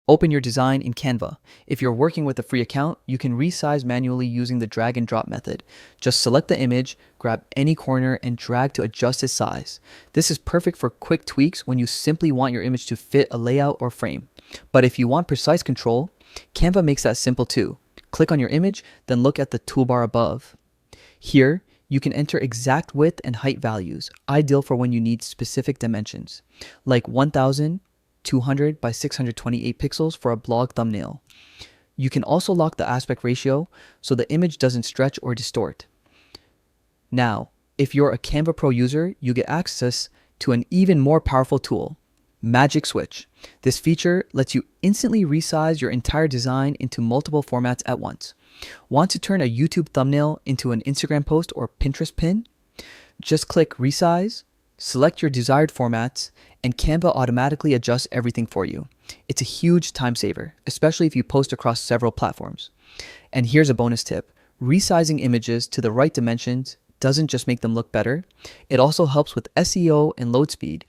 Open your design in Canva. If you're working with a free account, you can resize manually using the drag and drop method. Just select the image, grab any corner, and drag to adjust its size. This is perfect for quick tweaks when you simply want your image to fit a layout or frame. But if you want precise control, Canva makes that simple too. Click on your image, then look at the toolbar above. Here, you can enter exact width and height values, ideal for when you need specific dimensions, like 1200 by 628 pixels for a blog thumbnail. You can also lock the aspect ratio so the image doesn't stretch or distort. Now, if you're a Canva Pro user, you get access to an even more powerful tool, Magic Switch. This feature lets you instantly resize your entire design into multiple formats at once. Want to turn a YouTube thumbnail into an Instagram post or Pinterest pin? Just click Resize, select your desired formats, and Canva automatically adjusts everything for you. It's a huge time saver, especially if you post across several platforms. And here's a bonus tip. Resizing images to the right dimensions doesn't just make them look better, it also helps with SEO and load speed,